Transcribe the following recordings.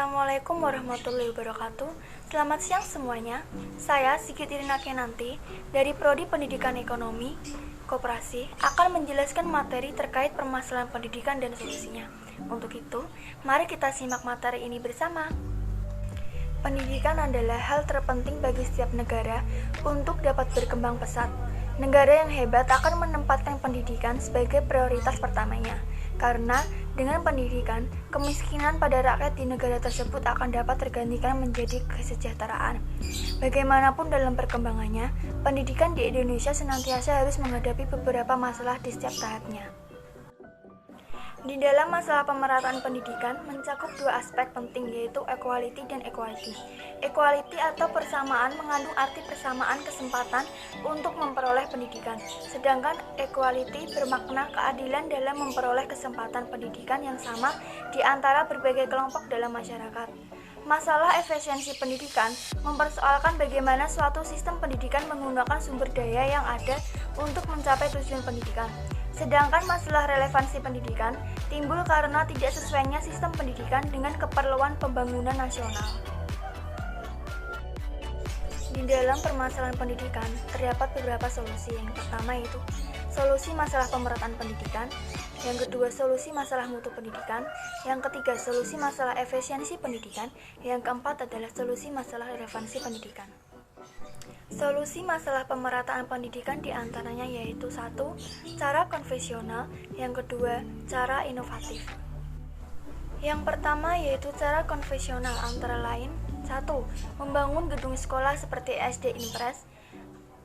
Assalamualaikum warahmatullahi wabarakatuh. Selamat siang semuanya. Saya Sigit Irina Kenanti dari Prodi Pendidikan Ekonomi Koperasi akan menjelaskan materi terkait permasalahan pendidikan dan solusinya. Untuk itu, mari kita simak materi ini bersama. Pendidikan adalah hal terpenting bagi setiap negara untuk dapat berkembang pesat. Negara yang hebat akan menempatkan pendidikan sebagai prioritas pertamanya. Karena dengan pendidikan, kemiskinan pada rakyat di negara tersebut akan dapat tergantikan menjadi kesejahteraan. Bagaimanapun dalam perkembangannya, pendidikan di Indonesia senantiasa harus menghadapi beberapa masalah di setiap tahapnya. Di dalam masalah pemerataan pendidikan mencakup dua aspek penting, yaitu equality dan equity. Equality atau persamaan mengandung arti persamaan kesempatan untuk memperoleh pendidikan, sedangkan equality bermakna keadilan dalam memperoleh kesempatan pendidikan yang sama di antara berbagai kelompok dalam masyarakat. Masalah efisiensi pendidikan mempersoalkan bagaimana suatu sistem pendidikan menggunakan sumber daya yang ada untuk mencapai tujuan pendidikan. Sedangkan masalah relevansi pendidikan timbul karena tidak sesuainya sistem pendidikan dengan keperluan pembangunan nasional. Di dalam permasalahan pendidikan, terdapat beberapa solusi. Yang pertama yaitu solusi masalah pemerataan pendidikan, yang kedua solusi masalah mutu pendidikan, yang ketiga solusi masalah efisiensi pendidikan, yang keempat adalah solusi masalah relevansi pendidikan. Solusi masalah pemerataan pendidikan diantaranya yaitu 1. Cara konvensional, yang kedua cara inovatif. Yang pertama yaitu cara konvensional antara lain 1. Membangun gedung sekolah seperti SD Impres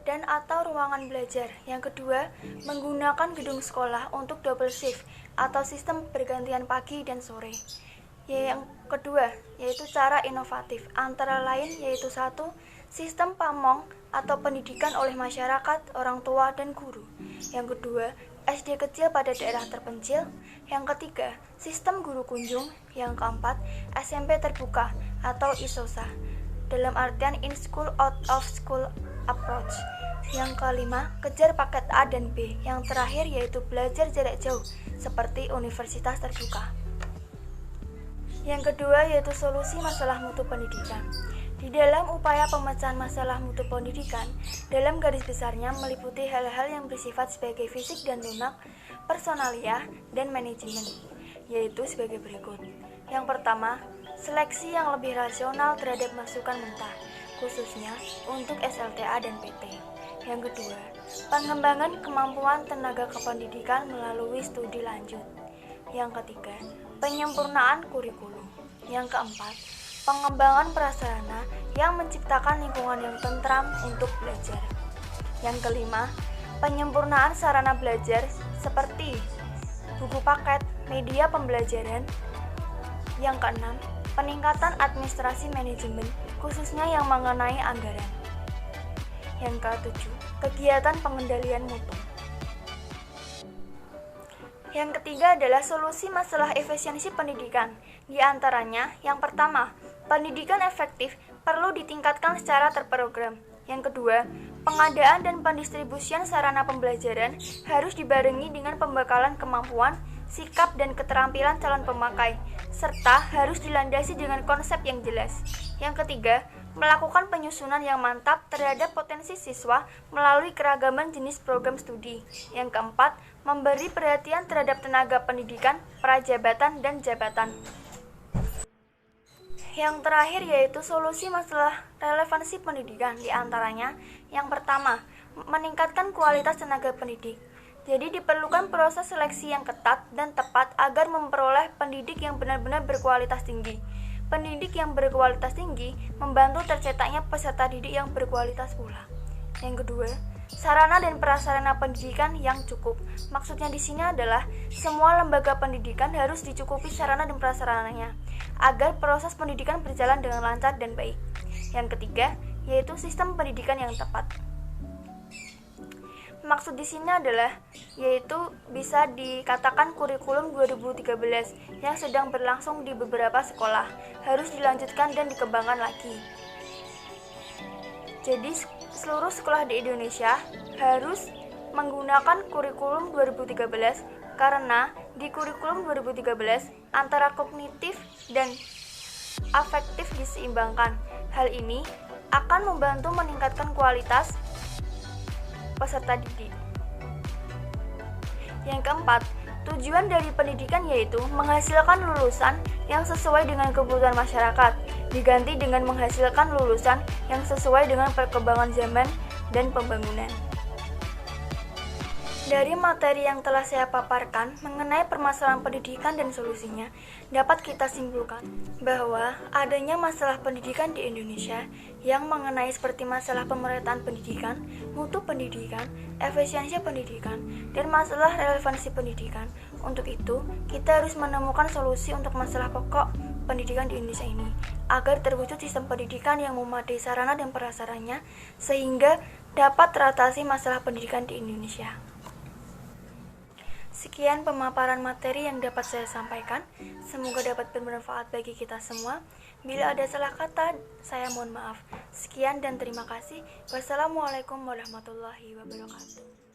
dan atau ruangan belajar. Yang kedua, menggunakan gedung sekolah untuk double shift atau sistem bergantian pagi dan sore. Yang kedua yaitu cara inovatif antara lain yaitu 1. Sistem pamong atau pendidikan oleh masyarakat, orang tua, dan guru. Yang kedua, SD kecil pada daerah terpencil. Yang ketiga, sistem guru kunjung. Yang keempat, SMP terbuka atau ISOSA dalam artian in school out of school approach. Yang kelima, kejar paket A dan B. Yang terakhir yaitu belajar jarak jauh seperti universitas terbuka. Yang kedua yaitu solusi masalah mutu pendidikan. Di dalam upaya pemecahan masalah mutu pendidikan, dalam garis besarnya meliputi hal-hal yang bersifat sebagai fisik dan lunak, personalia, dan manajemen, yaitu sebagai berikut. Yang pertama, seleksi yang lebih rasional terhadap masukan mentah, khususnya untuk SLTA dan PT. Yang kedua, pengembangan kemampuan tenaga kependidikan melalui studi lanjut. Yang ketiga, penyempurnaan kurikulum. Yang keempat, pengembangan prasarana yang menciptakan lingkungan yang tentram untuk belajar. Yang kelima, penyempurnaan sarana belajar seperti buku paket, media pembelajaran. Yang keenam, peningkatan administrasi manajemen, khususnya yang mengenai anggaran. Yang ketujuh, kegiatan pengendalian mutu. Yang ketiga adalah solusi masalah efisiensi pendidikan. Di antaranya, yang pertama, pendidikan efektif perlu ditingkatkan secara terprogram. Yang kedua, pengadaan dan pendistribusian sarana pembelajaran harus dibarengi dengan pembekalan kemampuan, sikap, dan keterampilan calon pemakai, serta harus dilandasi dengan konsep yang jelas. Yang ketiga, melakukan penyusunan yang mantap terhadap potensi siswa melalui keragaman jenis program studi. Yang keempat, memberi perhatian terhadap tenaga pendidikan, prajabatan, dan jabatan. Yang terakhir yaitu solusi masalah relevansi pendidikan. Di antaranya, yang pertama, meningkatkan kualitas tenaga pendidik. Jadi diperlukan proses seleksi yang ketat dan tepat agar memperoleh pendidik yang benar-benar berkualitas tinggi. Pendidik yang berkualitas tinggi membantu tercetaknya peserta didik yang berkualitas pula. Yang kedua, sarana dan prasarana pendidikan yang cukup. Maksudnya di sini adalah semua lembaga pendidikan harus dicukupi sarana dan prasarananya agar proses pendidikan berjalan dengan lancar dan baik. Yang ketiga, yaitu sistem pendidikan yang tepat. Maksud di sini adalah yaitu bisa dikatakan kurikulum 2013 yang sedang berlangsung di beberapa sekolah harus dilanjutkan dan dikembangkan lagi. Jadi seluruh sekolah di Indonesia harus menggunakan kurikulum 2013 karena di kurikulum 2013 antara kognitif dan afektif diseimbangkan. Hal ini akan membantu meningkatkan kualitas peserta didik. Yang keempat, tujuan dari pendidikan yaitu menghasilkan lulusan yang sesuai dengan kebutuhan masyarakat, diganti dengan menghasilkan lulusan yang sesuai dengan perkembangan zaman dan pembangunan. Dari materi yang telah saya paparkan mengenai permasalahan pendidikan dan solusinya, dapat kita simpulkan bahwa adanya masalah pendidikan di Indonesia yang mengenai seperti masalah pemerataan pendidikan, mutu pendidikan, efisiensi pendidikan, dan masalah relevansi pendidikan. Untuk itu, kita harus menemukan solusi untuk masalah pokok pendidikan di Indonesia ini, agar terwujud sistem pendidikan yang memadai sarana dan prasarannya, sehingga dapat teratasi masalah pendidikan di Indonesia. Sekian pemaparan materi yang dapat saya sampaikan. Semoga dapat bermanfaat bagi kita semua. Bila ada salah kata, saya mohon maaf. Sekian dan terima kasih. Wassalamualaikum warahmatullahi wabarakatuh.